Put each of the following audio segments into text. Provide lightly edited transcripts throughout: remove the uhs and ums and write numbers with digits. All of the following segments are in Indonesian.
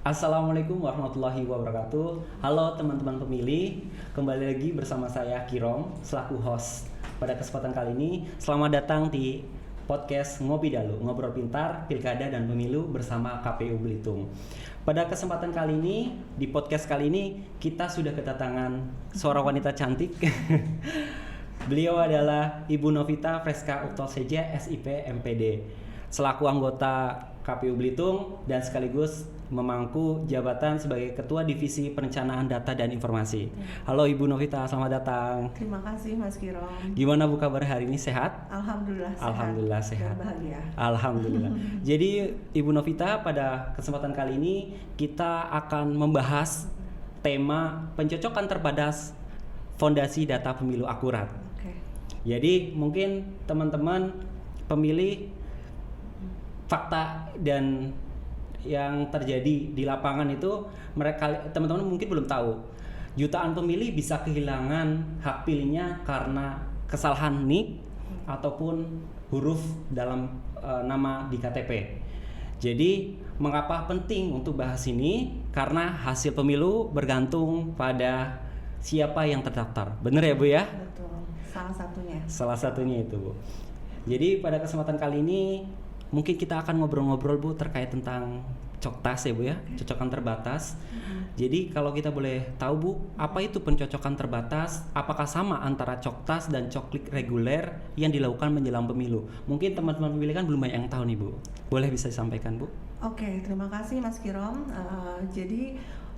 Assalamualaikum warahmatullahi wabarakatuh. Halo teman-teman pemilih, kembali lagi bersama saya Kirom selaku host. Pada kesempatan kali ini, selamat datang di podcast Ngopi Dalu, Ngobrol Pintar, Pilkada dan Pemilu bersama KPU Belitung. Pada kesempatan kali ini, di podcast kali ini kita sudah kedatangan seorang wanita cantik. Beliau adalah Ibu Novita Freska Utoseja, SIP MPD, selaku anggota KPU Belitung dan sekaligus memangku jabatan sebagai Ketua Divisi Perencanaan Data dan Informasi. Halo Ibu Novita, selamat datang. Terima kasih Mas Kirom. Gimana Bu kabar hari ini, sehat? Alhamdulillah sehat. Alhamdulillah sehat. Dan bahagia. Alhamdulillah. Jadi Ibu Novita, pada kesempatan kali ini kita akan membahas tema pencocokan terbatas Fondasi Data Pemilu Akurat. Oke. Jadi mungkin teman-teman pemilih, fakta dan yang terjadi di lapangan itu teman-teman mungkin belum tahu. Jutaan pemilih bisa kehilangan hak pilihnya karena kesalahan NIK ataupun huruf dalam nama di KTP. Jadi mengapa penting untuk bahas ini? Karena hasil pemilu bergantung pada siapa yang terdaftar. Benar ya Bu ya? Betul. Salah satunya. Salah satunya itu Bu. Jadi pada kesempatan kali ini mungkin kita akan ngobrol-ngobrol Bu terkait tentang COKTAS ya Bu ya, cocokan terbatas. Jadi kalau kita boleh tahu Bu, apa itu pencocokan terbatas? Apakah sama antara COKTAS dan coklik reguler yang dilakukan menjelang pemilu? Mungkin teman-teman pemilih kan belum banyak yang tahu nih Bu. Boleh bisa disampaikan Bu? Oke, terima kasih Mas Kirom. Jadi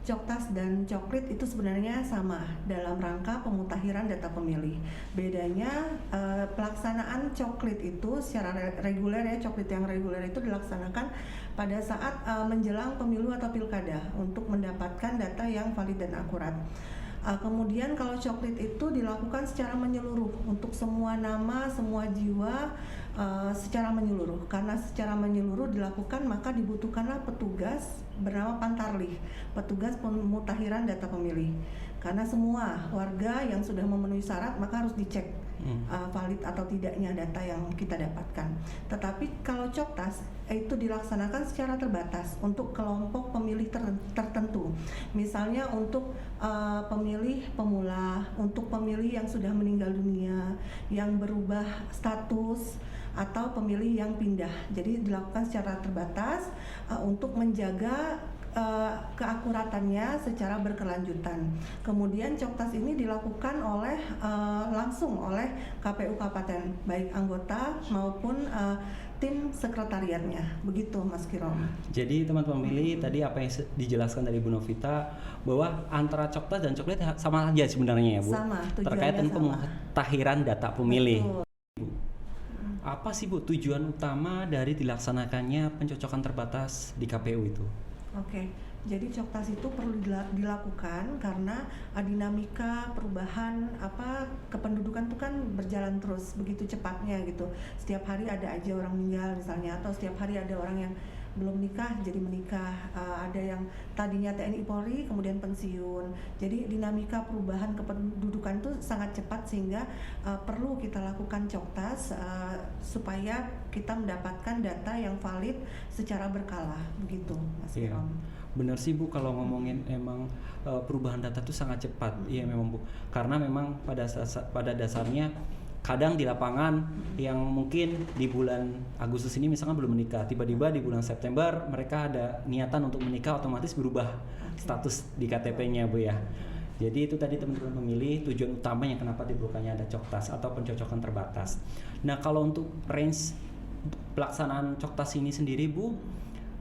COKTAS dan coklit itu sebenarnya sama dalam rangka pemutakhiran data pemilih. Bedanya pelaksanaan coklit itu secara reguler ya, coklit yang reguler itu dilaksanakan pada saat menjelang pemilu atau pilkada untuk mendapatkan data yang valid dan akurat. Kemudian kalau coklit itu dilakukan secara menyeluruh untuk semua nama, semua jiwa, secara menyeluruh. Karena secara menyeluruh dilakukan, maka dibutuhkanlah petugas bernama Pantarlih, petugas pemutakhiran data pemilih. Karena semua warga yang sudah memenuhi syarat maka harus dicek valid atau tidaknya data yang kita dapatkan. Tetapi kalau COKTAS itu dilaksanakan secara terbatas untuk kelompok pemilih tertentu. Misalnya untuk pemilih pemula, untuk pemilih yang sudah meninggal dunia, yang berubah status, atau pemilih yang pindah. Jadi dilakukan secara terbatas untuk menjaga keakuratannya secara berkelanjutan. Kemudian COKTAS ini dilakukan langsung oleh KPU Kabupaten, baik anggota maupun tim sekretariatnya. Begitu Mas Kirom. Jadi teman-teman pemilih, tadi apa yang dijelaskan dari Bu Novita bahwa antara COKTAS dan coklit sama aja sebenarnya ya Bu. Sama, terkait dengan pemutakhiran data pemilih. Betul. Apa sih Bu tujuan utama dari dilaksanakannya pencocokan terbatas di KPU itu? Oke, jadi COKTAS itu perlu dilakukan karena dinamika perubahan kependudukan itu kan berjalan terus begitu cepatnya gitu. Setiap hari ada aja orang meninggal misalnya, atau setiap hari ada orang yang belum nikah jadi menikah, ada yang tadinya TNI Polri kemudian pensiun. Jadi dinamika perubahan kependudukan itu sangat cepat sehingga perlu kita lakukan COKTAS supaya kita mendapatkan data yang valid secara berkala, begitu Mas Kirom. Benar sih Bu, kalau ngomongin emang perubahan data itu sangat cepat. Iya memang Bu, karena memang pada dasarnya kadang di lapangan yang mungkin di bulan Agustus ini misalkan belum menikah, tiba-tiba di bulan September mereka ada niatan untuk menikah, otomatis berubah status di KTP-nya Bu ya. Jadi itu tadi teman-teman pemilih tujuan utamanya kenapa diperlukannya ada COKTAS atau pencocokan terbatas. Nah kalau untuk range pelaksanaan COKTAS ini sendiri Bu,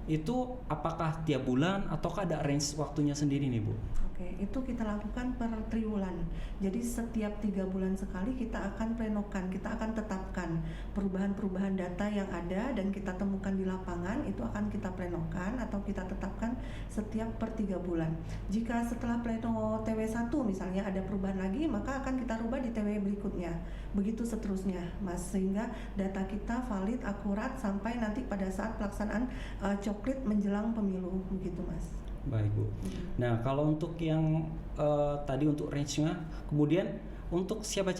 itu apakah tiap bulan ataukah ada range waktunya sendiri nih Bu? Oke, itu kita lakukan per triwulan. Jadi setiap 3 bulan sekali kita akan plenokan, kita akan tetapkan perubahan-perubahan data yang ada dan kita temukan di lapangan, itu akan kita plenokan atau kita tetapkan setiap per 3 bulan. Jika setelah pleno TW1 misalnya ada perubahan lagi, maka akan kita rubah di TW berikutnya. Begitu seterusnya Mas, sehingga data kita valid, akurat sampai nanti pada saat pelaksanaan coklit menjelang pemilu, begitu Mas. Baik Bu. Nah kalau untuk yang tadi untuk range-nya, kemudian untuk siapa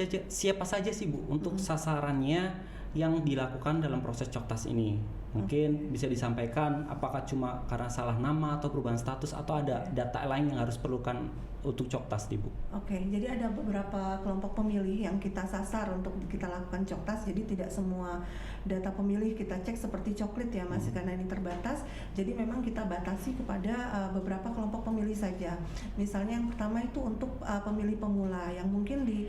saja sih Bu untuk sasarannya yang dilakukan dalam proses COKTAS ini? Mungkin bisa disampaikan apakah cuma karena salah nama atau perubahan status atau ada data lain yang harus perlukan untuk Coktas nih Bu? Oke, jadi ada beberapa kelompok pemilih yang kita sasar untuk kita lakukan Coktas. Jadi tidak semua data pemilih kita cek seperti Coklit ya Mas, karena ini terbatas. Jadi memang kita batasi kepada beberapa kelompok pemilih saja. Misalnya yang pertama itu untuk pemilih pemula yang mungkin di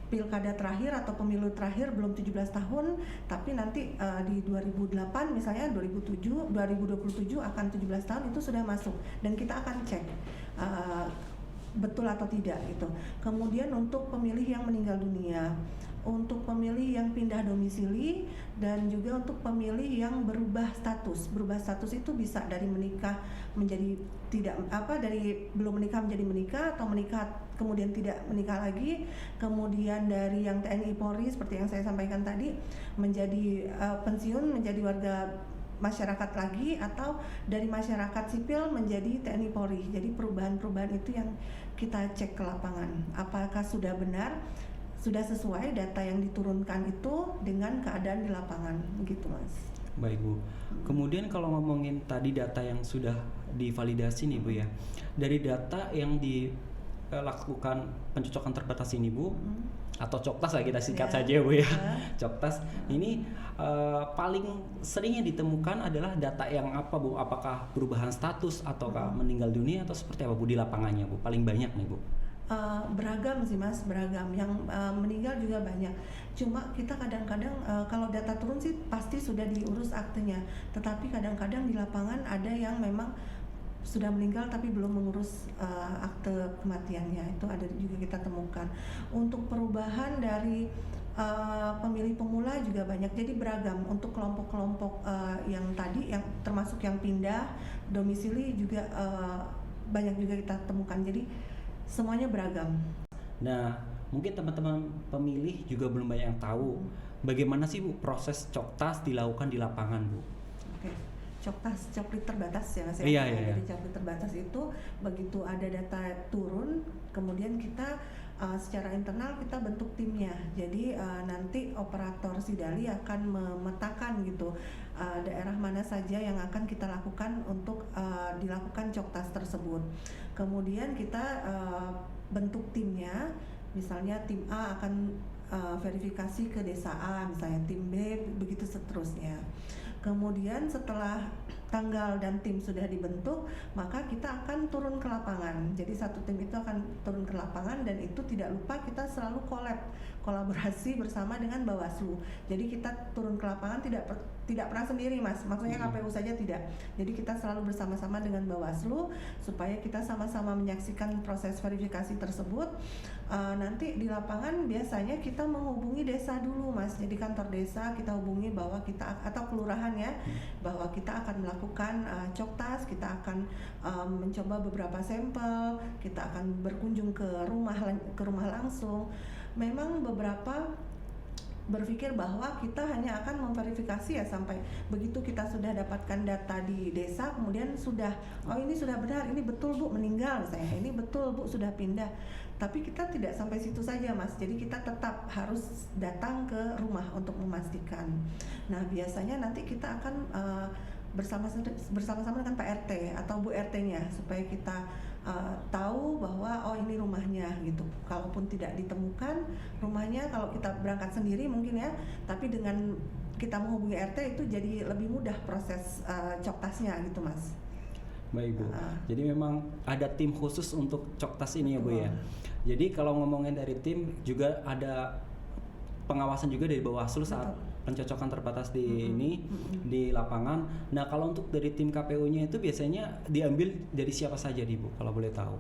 pilkada terakhir atau pemilu terakhir belum 17 tahun, tapi nanti di 2008 misalnya 2027 akan 17 tahun itu sudah masuk dan kita akan cek betul atau tidak gitu. Kemudian untuk pemilih yang meninggal dunia, untuk pemilih yang pindah domisili, dan juga untuk pemilih yang berubah status. Berubah status itu bisa dari menikah menjadi tidak dari belum menikah menjadi menikah, atau menikah kemudian tidak menikah lagi, kemudian dari yang TNI Polri seperti yang saya sampaikan tadi menjadi pensiun menjadi warga masyarakat lagi, atau dari masyarakat sipil menjadi TNI Polri. Jadi perubahan-perubahan itu yang kita cek ke lapangan. Apakah sudah benar, sudah sesuai data yang diturunkan itu dengan keadaan di lapangan, begitu Mas. Baik Bu. Kemudian kalau ngomongin tadi data yang sudah divalidasi nih Bu ya, dari data yang dilakukan pencocokan terbatas ini Bu, atau Coktas lah kita singkat saja Bu ya. Coktas ini paling seringnya ditemukan adalah data yang apa Bu? Apakah perubahan status ataukah meninggal dunia atau seperti apa Bu di lapangannya Bu? Paling banyak nih Bu. Beragam sih Mas, beragam. Yang meninggal juga banyak. Cuma kita kadang-kadang kalau data turun sih pasti sudah diurus aktenya. Tetapi kadang-kadang di lapangan ada yang memang sudah meninggal tapi belum mengurus akte kematiannya. Itu ada juga kita temukan. Untuk perubahan dari pemilih pemula juga banyak. Jadi beragam. Untuk kelompok-kelompok yang tadi, yang termasuk yang pindah domisili juga banyak juga kita temukan. Jadi semuanya beragam. Nah, mungkin teman-teman pemilih juga belum banyak yang tahu bagaimana sih Bu proses Coktas dilakukan di lapangan Bu. Oke. Coktas, Coklit terbatas ya Mas ya. Iya. Jadi Coklit terbatas itu begitu ada data turun, kemudian kita secara internal kita bentuk timnya. Jadi nanti operator Sidali akan memetakan gitu daerah mana saja yang akan kita lakukan untuk dilakukan Coktas tersebut. Kemudian kita bentuk timnya, misalnya tim A akan verifikasi ke desa A, misalnya tim B, begitu seterusnya. Kemudian setelah tanggal dan tim sudah dibentuk, maka kita akan turun ke lapangan. Jadi satu tim itu akan turun ke lapangan, dan itu tidak lupa kita selalu kolaborasi bersama dengan Bawaslu. Jadi kita turun ke lapangan tidak pernah sendiri Mas, maksudnya KPU saja tidak. Jadi kita selalu bersama-sama dengan Bawaslu supaya kita sama-sama menyaksikan proses verifikasi tersebut. Nanti di lapangan biasanya kita menghubungi desa dulu Mas. Jadi kantor desa kita hubungi bahwa kita, atau kelurahan ya, bahwa kita akan melakukan Coktas, kita akan mencoba beberapa sampel, kita akan berkunjung ke rumah langsung. Memang beberapa berpikir bahwa kita hanya akan memverifikasi ya sampai begitu kita sudah dapatkan data di desa, kemudian sudah, oh ini sudah benar, ini betul Bu meninggal misalnya, ini betul Bu sudah pindah. Tapi kita tidak sampai situ saja Mas, jadi kita tetap harus datang ke rumah untuk memastikan. Nah biasanya nanti kita akan bersama-sama dengan Pak RT atau Bu RT-nya supaya kita tahu bahwa oh ini rumahnya gitu. Kalaupun tidak ditemukan rumahnya, kalau kita berangkat sendiri mungkin ya, tapi dengan kita menghubungi RT itu jadi lebih mudah proses Coktasnya gitu Mas. Baik Bu. Jadi memang ada tim khusus untuk Coktas ini ya Bu ya. Jadi kalau ngomongin dari tim juga ada pengawasan juga dari Bawaslu saat pencocokan terbatas di di lapangan. Nah kalau untuk dari tim KPU-nya itu biasanya diambil dari siapa saja nih Bu kalau boleh tahu?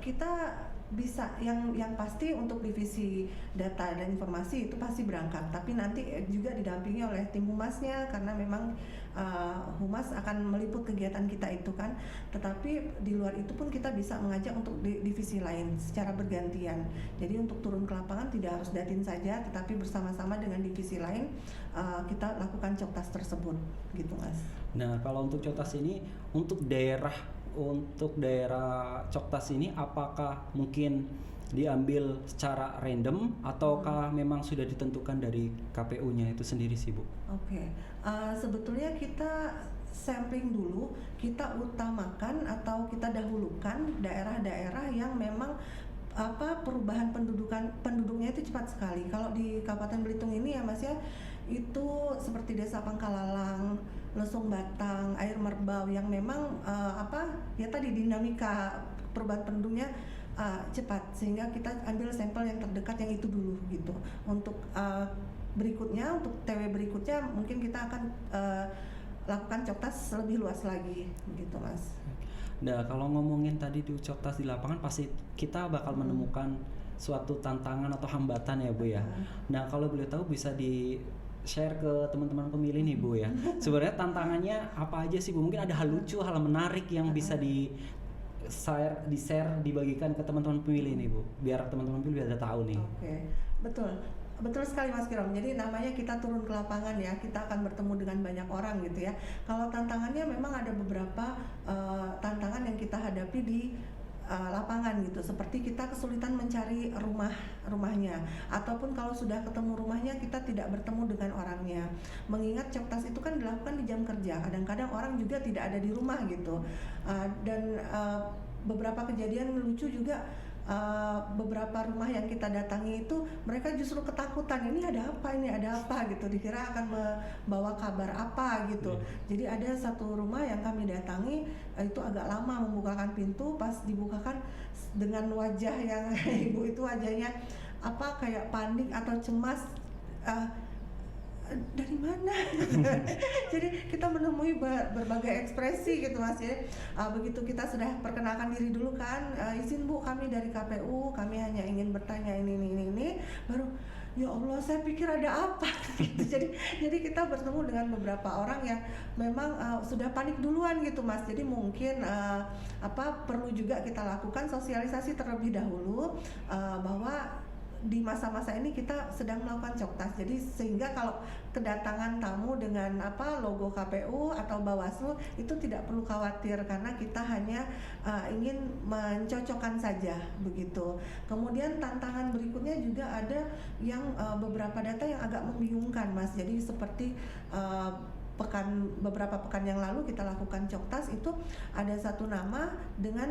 Kita bisa yang pasti untuk divisi data dan informasi itu pasti berangkat, tapi nanti juga didampingi oleh tim humasnya karena memang humas akan meliput kegiatan kita itu kan. Tetapi di luar itu pun kita bisa mengajak untuk divisi lain secara bergantian. Jadi untuk turun ke lapangan tidak harus Datin saja, tetapi bersama-sama dengan divisi lain kita lakukan Coktas tersebut gitu Mas. Nah kalau untuk Coktas ini untuk daerah untuk daerah Coktas ini apakah mungkin diambil secara random ataukah memang sudah ditentukan dari KPU-nya itu sendiri sih Bu? Oke. Sebetulnya kita sampling dulu, kita utamakan atau kita dahulukan daerah-daerah yang memang perubahan penduduknya itu cepat sekali. Kalau di Kabupaten Belitung ini ya Mas ya, itu seperti Desa Pangkalalang, Lesung Batang, Air Merbau yang memang ya tadi dinamika perubahan penduduknya cepat, sehingga kita ambil sampel yang terdekat yang itu dulu gitu. Untuk berikutnya, untuk TW berikutnya mungkin kita akan lakukan Coktas lebih luas lagi gitu Mas. Nah kalau ngomongin tadi di Coktas di lapangan pasti kita bakal menemukan suatu tantangan atau hambatan ya Bu ya. Nah kalau boleh tahu bisa di share ke teman-teman pemilih nih Bu ya. Sebenarnya tantangannya apa aja sih Bu? Mungkin ada hal lucu, hal menarik yang bisa dibagikan ke teman-teman pemilih nih Bu, biar teman-teman pemilih bisa tahu nih. Oke, betul sekali Mas Kirom. Jadi namanya kita turun ke lapangan ya, kita akan bertemu dengan banyak orang gitu ya. Kalau tantangannya memang ada beberapa tantangan yang kita hadapi di lapangan gitu, seperti kita kesulitan mencari rumahnya, ataupun kalau sudah ketemu rumahnya kita tidak bertemu dengan orangnya. Mengingat Coktas itu kan dilakukan di jam kerja, kadang-kadang orang juga tidak ada di rumah gitu. Dan beberapa kejadian lucu juga, beberapa rumah yang kita datangi itu mereka justru ketakutan, ini ada apa gitu, dikira akan membawa kabar apa gitu. Jadi ada satu rumah yang kami datangi itu agak lama membukakan pintu, pas dibukakan dengan wajah yang ibu itu wajahnya kayak panik atau cemas, dari mana? Jadi kita menemui berbagai ekspresi gitu Mas ya. Begitu kita sudah perkenalkan diri dulu kan, izin Bu, kami dari KPU, kami hanya ingin bertanya ini, baru ya Allah saya pikir ada apa gitu. Jadi kita bertemu dengan beberapa orang yang memang sudah panik duluan gitu Mas. Jadi mungkin perlu juga kita lakukan sosialisasi terlebih dahulu bahwa di masa-masa ini kita sedang melakukan Coktas. Jadi sehingga kalau kedatangan tamu dengan logo KPU atau Bawaslu itu tidak perlu khawatir, karena kita hanya ingin mencocokkan saja begitu. Kemudian tantangan berikutnya juga ada yang beberapa data yang agak membingungkan Mas. Jadi seperti beberapa pekan yang lalu kita lakukan Coktas, itu ada satu nama dengan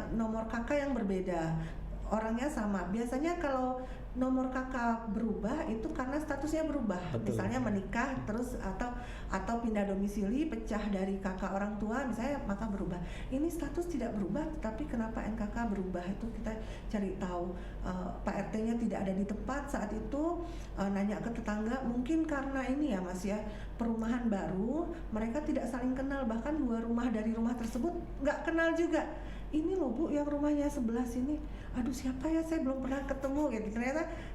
nomor KK yang berbeda. Orangnya sama. Biasanya kalau nomor kakak berubah itu karena statusnya berubah. Betul. Misalnya menikah terus atau pindah domisili, pecah dari kakak orang tua misalnya, maka berubah. Ini status tidak berubah, tapi kenapa NKK berubah, itu kita cari tahu. Pak RT-nya tidak ada di tempat saat itu, nanya ke tetangga, mungkin karena ini ya Mas ya, perumahan baru, mereka tidak saling kenal, bahkan 2 rumah dari rumah tersebut nggak kenal juga. Ini loh Bu yang rumahnya sebelah sini, aduh siapa ya, saya belum pernah ketemu gitu.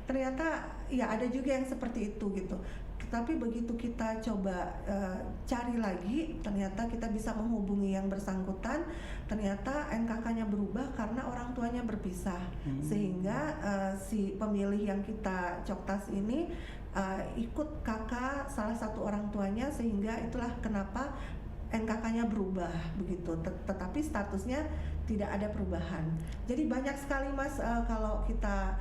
Ternyata ya ada juga yang seperti itu gitu. Tapi begitu kita coba cari lagi, ternyata kita bisa menghubungi yang bersangkutan, ternyata NKK-nya berubah karena orang tuanya berpisah. Sehingga si pemilih yang kita Coktas ini ikut kakak salah satu orang tuanya, sehingga itulah kenapa NKK-nya berubah begitu, tetapi statusnya tidak ada perubahan. Jadi banyak sekali Mas, kalau kita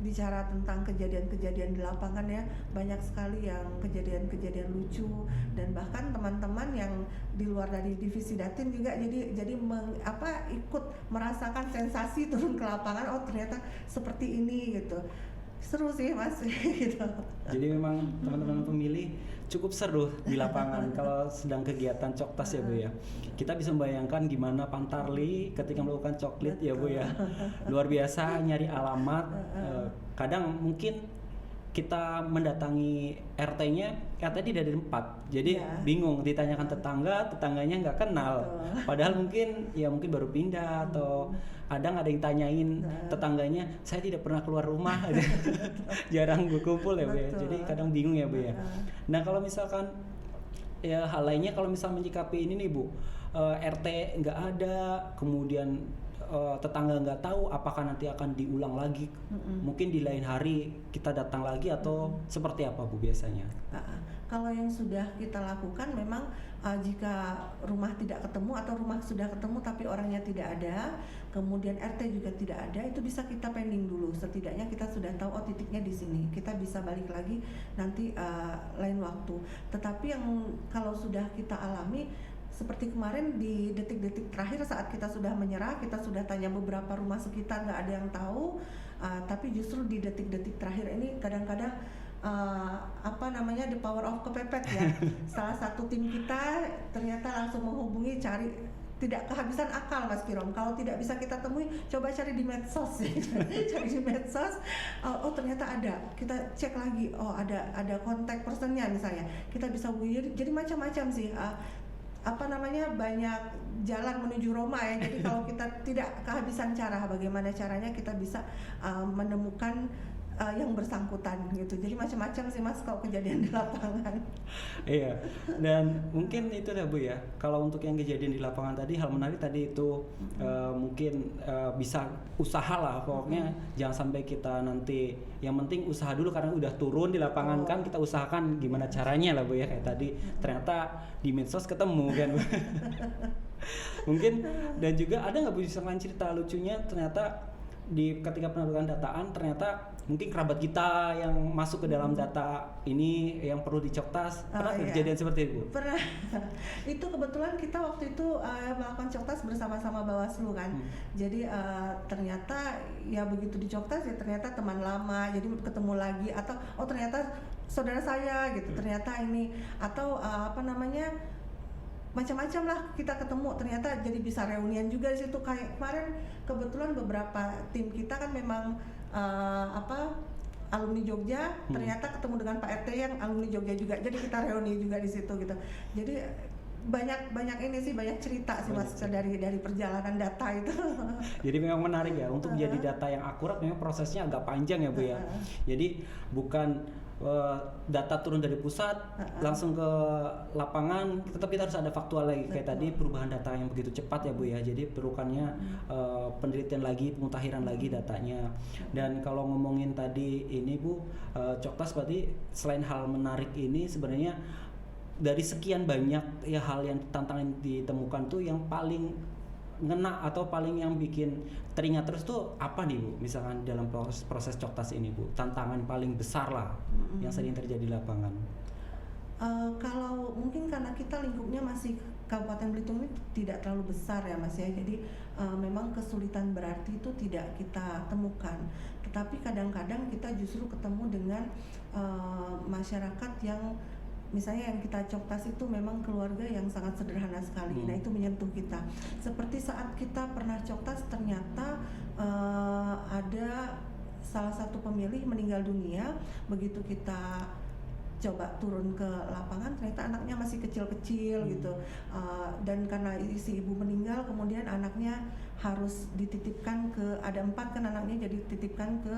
bicara tentang kejadian-kejadian di lapangan ya, banyak sekali yang kejadian-kejadian lucu, dan bahkan teman-teman yang di luar dari divisi Datin juga jadi ikut merasakan sensasi turun ke lapangan, oh ternyata seperti ini gitu. Seru sih Mas gitu. Jadi memang teman-teman pemilih cukup seru di lapangan kalau sedang kegiatan Coktas ya Bu ya. Kita bisa membayangkan gimana Pantarli ketika melakukan coklit ya Bu ya. Luar biasa, nyari alamat. Kadang mungkin kita mendatangi RT-nya tidak ada tempat, jadi bingung, ditanyakan tetangganya nggak kenal. Padahal mungkin baru pindah, atau ada yang tanyain tetangganya, saya tidak pernah keluar rumah, jarang berkumpul ya Bu ya. Jadi kadang bingung ya Bu ya. Nah kalau misalkan ya hal lainnya, kalau misal menyikapi ini nih Bu, RT nggak ada, kemudian tetangga nggak tahu apakah nanti akan diulang lagi, mungkin di lain hari kita datang lagi, atau seperti apa Bu biasanya? Kalau yang sudah kita lakukan memang jika rumah tidak ketemu atau rumah sudah ketemu tapi orangnya tidak ada, kemudian RT juga tidak ada, itu bisa kita pending dulu. Setidaknya kita sudah tahu titiknya di sini. Kita bisa balik lagi nanti lain waktu. Tetapi yang kalau sudah kita alami seperti kemarin di detik-detik terakhir saat kita sudah menyerah, kita sudah tanya beberapa rumah sekitar, nggak ada yang tahu, tapi justru di detik-detik terakhir ini kadang-kadang the power of kepepet ya. Salah satu tim kita ternyata langsung menghubungi, cari, tidak kehabisan akal Mas Kirom. Kalau tidak bisa kita temui, coba cari di medsos. Cari di medsos, oh ternyata ada. Kita cek lagi, oh ada kontak personnya misalnya. Kita bisa hubungi. Jadi macam-macam sih. Banyak jalan menuju Roma ya. Jadi kalau kita tidak kehabisan cara, bagaimana caranya kita bisa menemukan yang bersangkutan gitu. Jadi macam-macam sih Mas kalau kejadian di lapangan. Iya. Dan mungkin itu dah Bu ya. Kalau untuk yang kejadian di lapangan tadi, hal menarik tadi itu mungkin bisa usaha lah. Pokoknya jangan sampai kita nanti, yang penting usaha dulu, karena udah turun di lapangan kan kita usahakan gimana caranya lah Bu ya. Kayak tadi ternyata di medsos ketemu kan Bu. Mungkin, dan juga ada nggak Bu misalkan cerita lucunya, ternyata ketika pendudukan dataan ternyata mungkin kerabat kita yang masuk ke dalam data ini yang perlu dicoktas. Pernah kejadian seperti itu? Pernah. Itu kebetulan kita waktu itu melakukan coktas bersama-sama Bawaslu kan. Jadi ternyata ya begitu dicoktas ya ternyata teman lama, jadi ketemu lagi, atau ternyata saudara saya gitu, ternyata ini, atau macam-macam lah kita ketemu, ternyata jadi bisa reunian juga di situ. Kayak kemarin kebetulan beberapa tim kita kan memang alumni Jogja, ternyata ketemu dengan Pak RT yang alumni Jogja juga, jadi kita reuni juga di situ gitu. Jadi banyak ini sih, banyak cerita sih Mas dari perjalanan data itu. Jadi memang menarik ya, untuk jadi data yang akurat memang prosesnya agak panjang ya Bu ya. Jadi bukan data turun dari pusat langsung ke lapangan, tetap kita harus ada faktual lagi. Kayak tadi perubahan data yang begitu cepat ya Bu ya, jadi perlukannya penelitian lagi, pemutahiran lagi datanya. Dan kalau ngomongin tadi ini Bu, coktas berarti selain hal menarik ini, sebenarnya dari sekian banyak ya hal yang tantangan ditemukan tuh yang paling ngena atau paling yang bikin teringat terus tuh apa nih Bu? Misalkan dalam proses coktas ini Bu, tantangan paling besar lah yang sering terjadi di lapangan. Kalau mungkin karena kita lingkupnya masih Kabupaten Belitung ini tidak terlalu besar ya Mas ya, jadi memang kesulitan berarti itu tidak kita temukan. Tetapi kadang-kadang kita justru ketemu dengan masyarakat yang misalnya yang kita coktas itu memang keluarga yang sangat sederhana sekali. Nah itu menyentuh kita. Seperti saat kita pernah coktas, ternyata ada salah satu pemilih meninggal dunia. Begitu kita coba turun ke lapangan, ternyata anaknya masih kecil-kecil gitu, dan karena si ibu meninggal, kemudian anaknya harus dititipkan ke, ada 4 kan anaknya, jadi dititipkan ke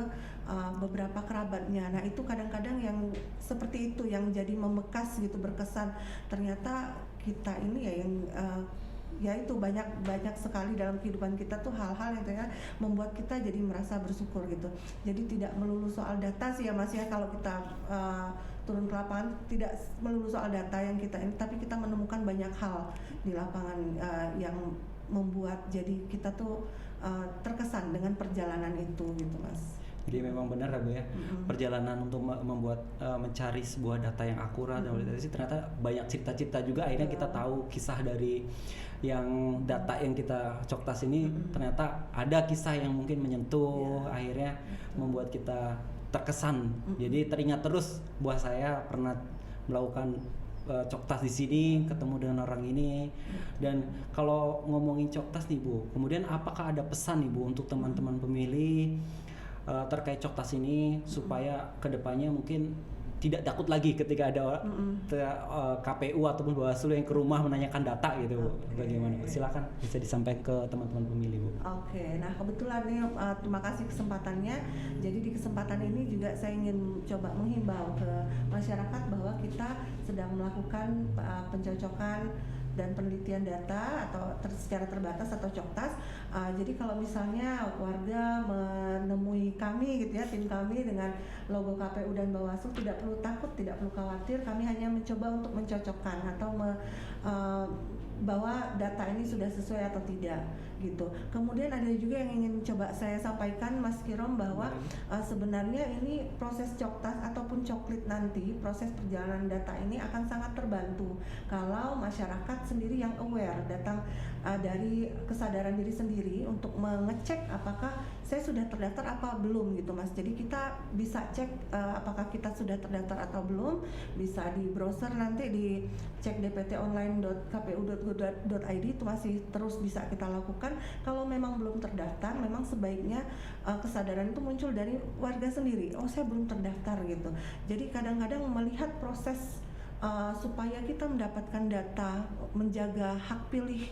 beberapa kerabatnya. Nah itu kadang-kadang yang seperti itu yang jadi membekas gitu, berkesan. Ternyata kita ini ya yang ya itu banyak sekali dalam kehidupan kita tuh hal-hal yang ternyata membuat kita jadi merasa bersyukur gitu. Jadi tidak melulu soal data sih ya Mas ya, kalau kita turun ke lapangan tidak melulu soal data yang kita ini, tapi kita menemukan banyak hal di lapangan yang membuat jadi kita tuh terkesan dengan perjalanan itu gitu Mas. Jadi memang benar ya Bu ya, perjalanan untuk membuat mencari sebuah data yang akurat dan validasi, ternyata banyak cerita-cerita juga. Akhirnya kita tahu kisah dari yang data yang kita coktas ini, ternyata ada kisah yang mungkin menyentuh, akhirnya membuat kita terkesan. Jadi teringat terus bahwa saya pernah melakukan coktas di sini, ketemu dengan orang ini. Dan kalau ngomongin coktas nih Bu, kemudian apakah ada pesan nih Bu untuk teman-teman pemilih terkait coktas ini supaya kedepannya mungkin tidak takut lagi ketika ada KPU ataupun Bawaslu yang ke rumah menanyakan data gitu Bu. Bagaimana? Silakan bisa disampaikan ke teman-teman pemilih Bu. Nah kebetulan nih terima kasih kesempatannya. Jadi di kesempatan ini juga saya ingin coba menghimbau ke masyarakat bahwa kita sedang melakukan pencocokan dan penelitian data atau secara terbatas atau Coktas. Jadi kalau misalnya warga menemui kami gitu ya, tim kami dengan logo KPU dan Bawaslu, tidak perlu takut, tidak perlu khawatir. Kami hanya mencoba untuk mencocokkan atau bahwa data ini sudah sesuai atau tidak gitu. Kemudian ada juga yang ingin coba saya sampaikan Mas Kirom, bahwa sebenarnya ini proses Coktas ataupun Coklit nanti, proses perjalanan data ini akan sangat terbantu kalau masyarakat sendiri yang aware, datang dari kesadaran diri sendiri untuk mengecek apakah saya sudah terdaftar apa belum gitu Mas. Jadi kita bisa cek apakah kita sudah terdaftar atau belum, bisa di browser nanti di cek dptonline.kpu.go.id, itu masih terus bisa kita lakukan. Kalau memang belum terdaftar, memang sebaiknya kesadaran itu muncul dari warga sendiri. Oh, saya belum terdaftar gitu. Jadi kadang-kadang melihat proses supaya kita mendapatkan data, menjaga hak pilih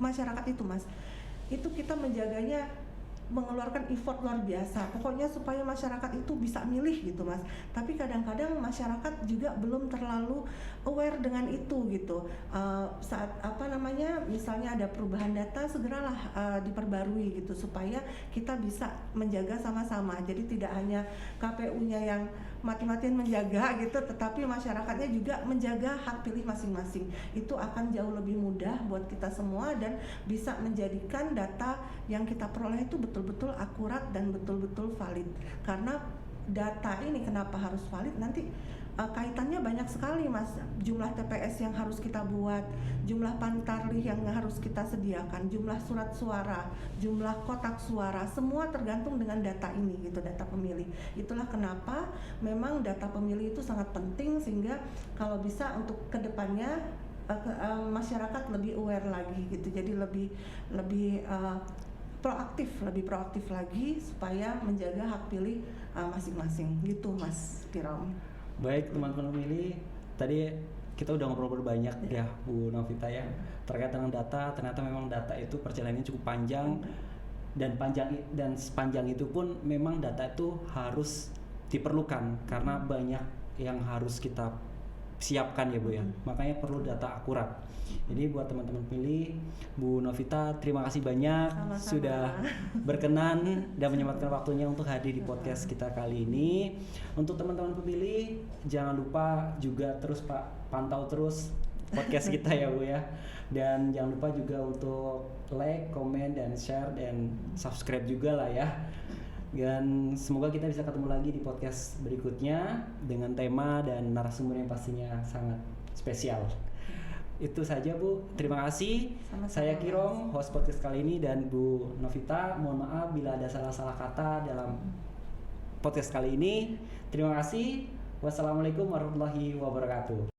masyarakat itu Mas, itu kita menjaganya mengeluarkan effort luar biasa, pokoknya supaya masyarakat itu bisa milih gitu Mas. Tapi kadang-kadang masyarakat juga belum terlalu aware dengan itu gitu. Saat misalnya ada perubahan data, segeralah diperbarui gitu supaya kita bisa menjaga sama-sama. Jadi tidak hanya KPU-nya yang mati-matian menjaga gitu, tetapi masyarakatnya juga menjaga hak pilih masing-masing. Itu akan jauh lebih mudah buat kita semua dan bisa menjadikan data yang kita peroleh itu betul-betul akurat dan betul-betul valid. Karena data ini kenapa harus valid, nanti kaitannya banyak sekali Mas. Jumlah TPS yang harus kita buat, jumlah pantarlih yang harus kita sediakan, jumlah surat suara, jumlah kotak suara, semua tergantung dengan data ini gitu, data pemilih. Itulah kenapa memang data pemilih itu sangat penting, sehingga kalau bisa untuk kedepannya masyarakat lebih aware lagi gitu. Jadi lebih proaktif lagi supaya menjaga hak pilih masing-masing gitu Mas Kirom. Baik teman-teman pemilih, tadi kita udah ngobrol banyak ya Bu Novita ya terkait dengan data. Ternyata memang data itu perjalanannya cukup panjang, dan sepanjang itu pun memang data itu harus diperlukan karena banyak yang harus kita siapkan ya Bu ya. Makanya perlu data akurat. Jadi buat teman-teman pemilih, Bu Novita terima kasih banyak. Sama-sama. Sudah berkenan dan menyempatkan waktunya untuk hadir di podcast kita kali ini. Untuk teman-teman pemilih, jangan lupa juga terus pantau terus podcast kita ya Bu ya. Dan jangan lupa juga untuk like, komen, dan share, dan subscribe juga lah ya. Dan semoga kita bisa ketemu lagi di podcast berikutnya dengan tema dan narasumber yang pastinya sangat spesial. Itu saja Bu, terima kasih. Sama-sama. Saya Kirom, host podcast kali ini, dan Bu Novita, mohon maaf bila ada salah-salah kata dalam podcast kali ini. Terima kasih. Wassalamualaikum warahmatullahi wabarakatuh.